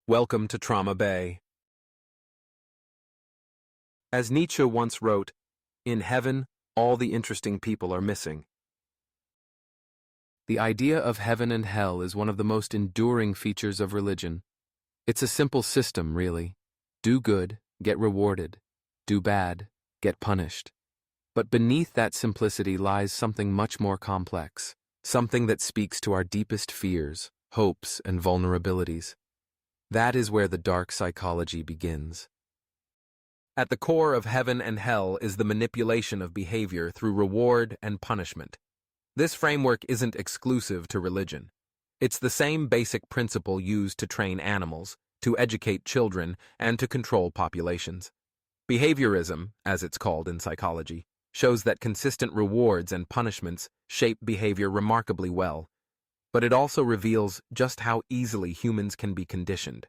Welcome to Trauma Bay. As Nietzsche once wrote, "In heaven, all the interesting people are missing." The idea of heaven and hell is one of the most enduring features of religion. It's a simple system, really. Do good, get rewarded. Do bad, get punished. But beneath that simplicity lies something much more complex, something that speaks to our deepest fears, hopes, and vulnerabilities. That is where the dark psychology begins. At the core of heaven and hell is the manipulation of behavior through reward and punishment. This framework isn't exclusive to religion. It's the same basic principle used to train animals, to educate children, and to control populations. Behaviorism, as it's called in psychology, shows that consistent rewards and punishments shape behavior remarkably well. But it also reveals just how easily humans can be conditioned.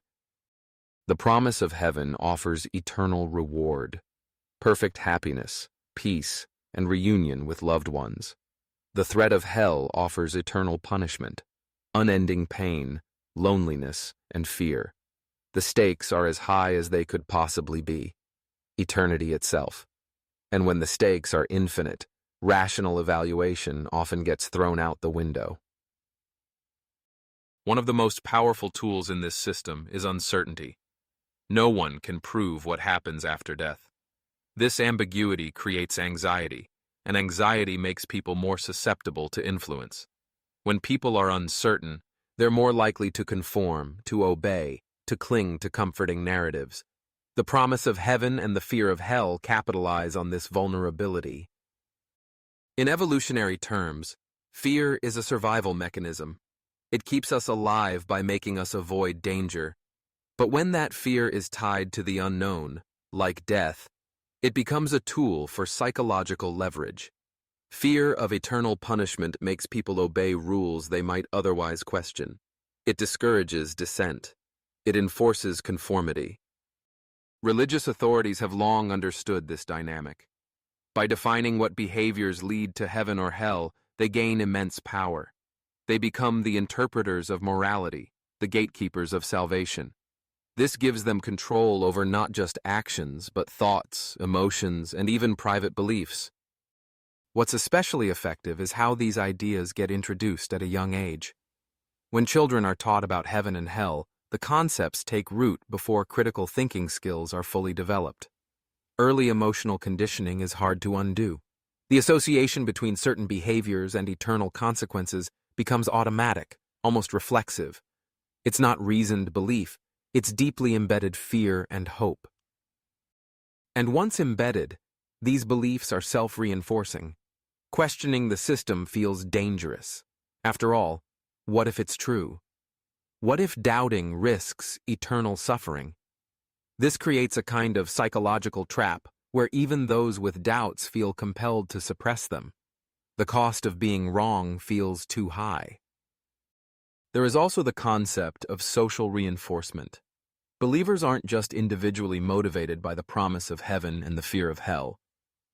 The promise of heaven offers eternal reward, perfect happiness, peace, and reunion with loved ones. The threat of hell offers eternal punishment, unending pain, loneliness, and fear. The stakes are as high as they could possibly be, eternity itself. And when the stakes are infinite, rational evaluation often gets thrown out the window. One of the most powerful tools in this system is uncertainty. No one can prove what happens after death. This ambiguity creates anxiety, and anxiety makes people more susceptible to influence. When people are uncertain, they're more likely to conform, to obey, to cling to comforting narratives. The promise of heaven and the fear of hell capitalize on this vulnerability. In evolutionary terms, fear is a survival mechanism. It keeps us alive by making us avoid danger. But when that fear is tied to the unknown, like death, it becomes a tool for psychological leverage. Fear of eternal punishment makes people obey rules they might otherwise question. It discourages dissent. It enforces conformity. Religious authorities have long understood this dynamic. By defining what behaviors lead to heaven or hell, they gain immense power. They become the interpreters of morality, the gatekeepers of salvation. This gives them control over not just actions, but thoughts, emotions, and even private beliefs. What's especially effective is how these ideas get introduced at a young age. When children are taught about heaven and hell, the concepts take root before critical thinking skills are fully developed. Early emotional conditioning is hard to undo. The association between certain behaviors and eternal consequences becomes automatic, almost reflexive. It's not reasoned belief, it's deeply embedded fear and hope. And once embedded, these beliefs are self-reinforcing. Questioning the system feels dangerous. After all, what if it's true? What if doubting risks eternal suffering? This creates a kind of psychological trap where even those with doubts feel compelled to suppress them. The cost of being wrong feels too high. There is also the concept of social reinforcement. Believers aren't just individually motivated by the promise of heaven and the fear of hell.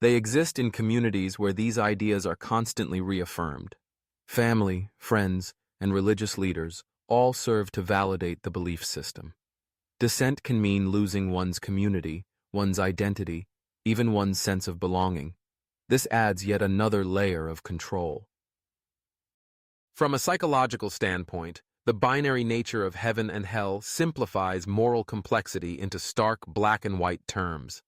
They exist in communities where these ideas are constantly reaffirmed. Family, friends, and religious leaders all serve to validate the belief system. Dissent can mean losing one's community, one's identity, even one's sense of belonging. This adds yet another layer of control. From a psychological standpoint, the binary nature of heaven and hell simplifies moral complexity into stark black and white terms.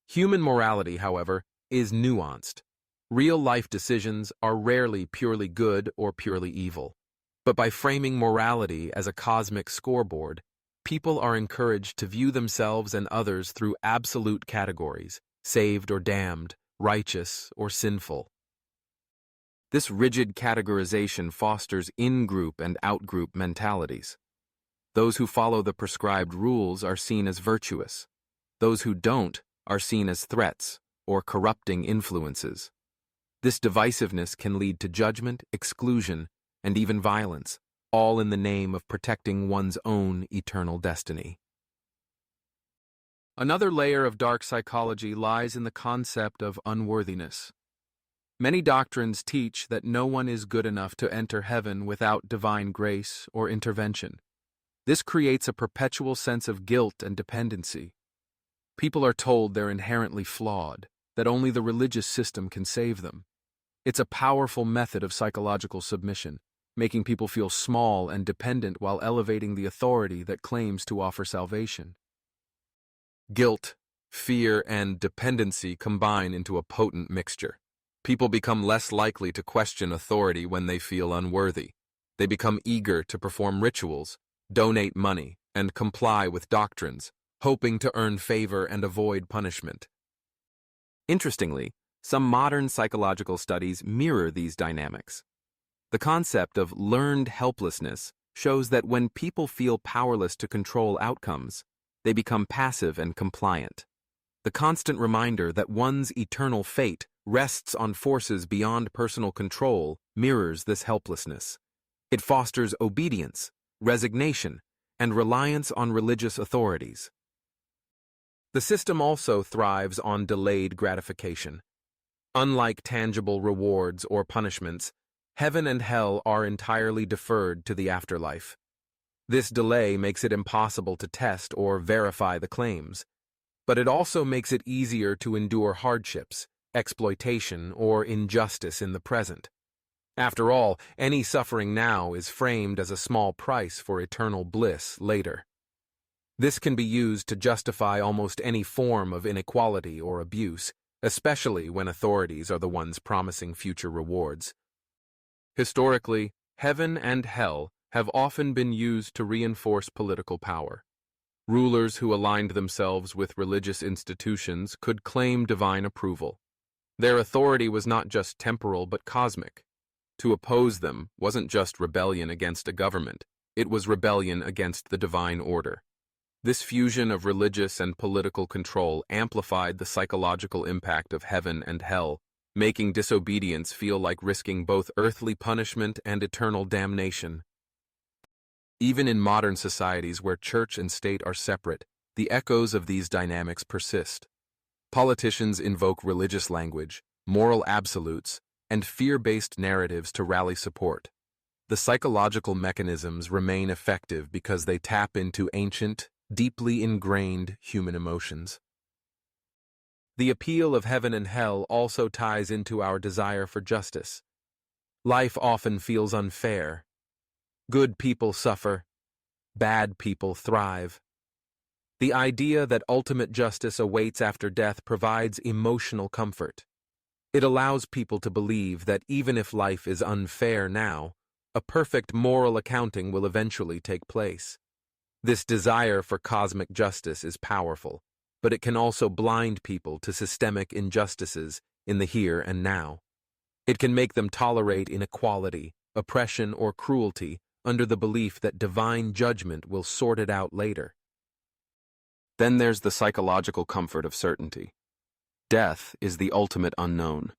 Human morality, however, is nuanced. Real-life decisions are rarely purely good or purely evil. But by framing morality as a cosmic scoreboard, people are encouraged to view themselves and others through absolute categories, saved or damned, righteous or sinful. This rigid categorization fosters in-group and out-group mentalities. Those who follow the prescribed rules are seen as virtuous. Those who don't are seen as threats or corrupting influences. This divisiveness can lead to judgment, exclusion, and even violence, all in the name of protecting one's own eternal destiny. Another layer of dark psychology lies in the concept of unworthiness. Many doctrines teach that no one is good enough to enter heaven without divine grace or intervention. This creates a perpetual sense of guilt and dependency. People are told they're inherently flawed, that only the religious system can save them. It's a powerful method of psychological submission, making people feel small and dependent while elevating the authority that claims to offer salvation. Guilt, fear, and dependency combine into a potent mixture. People become less likely to question authority when they feel unworthy. They become eager to perform rituals, donate money, and comply with doctrines, hoping to earn favor and avoid punishment. Interestingly, some modern psychological studies mirror these dynamics. The concept of learned helplessness shows that when people feel powerless to control outcomes, they become passive and compliant. The constant reminder that one's eternal fate rests on forces beyond personal control mirrors this helplessness. It fosters obedience, resignation, and reliance on religious authorities. The system also thrives on delayed gratification. Unlike tangible rewards or punishments, heaven and hell are entirely deferred to the afterlife. This delay makes it impossible to test or verify the claims, but it also makes it easier to endure hardships, exploitation, or injustice in the present. After all, any suffering now is framed as a small price for eternal bliss later. This can be used to justify almost any form of inequality or abuse, especially when authorities are the ones promising future rewards. Historically, heaven and hell have often been used to reinforce political power. Rulers who aligned themselves with religious institutions could claim divine approval. Their authority was not just temporal but cosmic. To oppose them wasn't just rebellion against a government, it was rebellion against the divine order. This fusion of religious and political control amplified the psychological impact of heaven and hell, making disobedience feel like risking both earthly punishment and eternal damnation. Even in modern societies where church and state are separate, the echoes of these dynamics persist. Politicians invoke religious language, moral absolutes, and fear-based narratives to rally support. The psychological mechanisms remain effective because they tap into ancient, deeply ingrained human emotions. The appeal of heaven and hell also ties into our desire for justice. Life often feels unfair. Good people suffer, bad people thrive. The idea that ultimate justice awaits after death provides emotional comfort. It allows people to believe that even if life is unfair now, a perfect moral accounting will eventually take place. This desire for cosmic justice is powerful, but it can also blind people to systemic injustices in the here and now. It can make them tolerate inequality, oppression, or cruelty under the belief that divine judgment will sort it out later. Then there's the psychological comfort of certainty. Death is the ultimate unknown.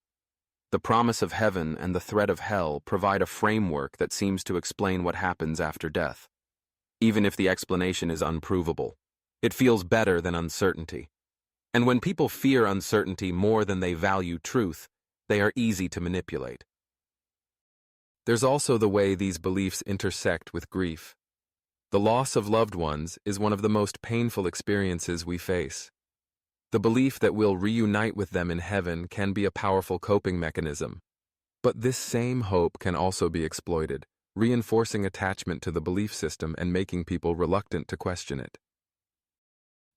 The promise of heaven and the threat of hell provide a framework that seems to explain what happens after death. Even if the explanation is unprovable, it feels better than uncertainty. And when people fear uncertainty more than they value truth, they are easy to manipulate. There's also the way these beliefs intersect with grief. The loss of loved ones is one of the most painful experiences we face. The belief that we'll reunite with them in heaven can be a powerful coping mechanism. But this same hope can also be exploited, reinforcing attachment to the belief system and making people reluctant to question it.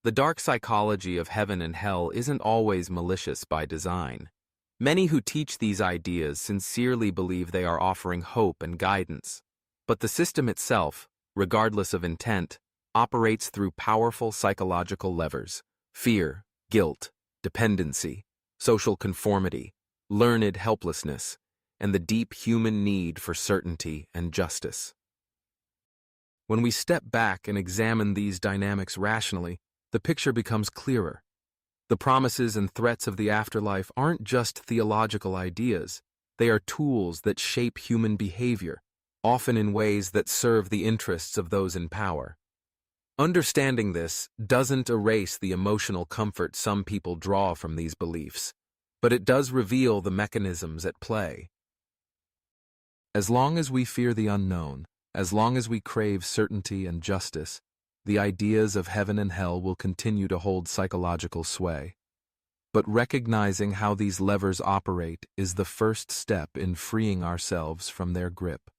The dark psychology of heaven and hell isn't always malicious by design. Many who teach these ideas sincerely believe they are offering hope and guidance. But the system itself, regardless of intent, operates through powerful psychological levers: fear, guilt, dependency, social conformity, learned helplessness, and the deep human need for certainty and justice. When we step back and examine these dynamics rationally, the picture becomes clearer. The promises and threats of the afterlife aren't just theological ideas. They are tools that shape human behavior, often in ways that serve the interests of those in power. Understanding this doesn't erase the emotional comfort some people draw from these beliefs, but it does reveal the mechanisms at play. As long as we fear the unknown, As long as we crave certainty and justice, the ideas of heaven and hell will continue to hold psychological sway. But recognizing how these levers operate is the first step in freeing ourselves from their grip.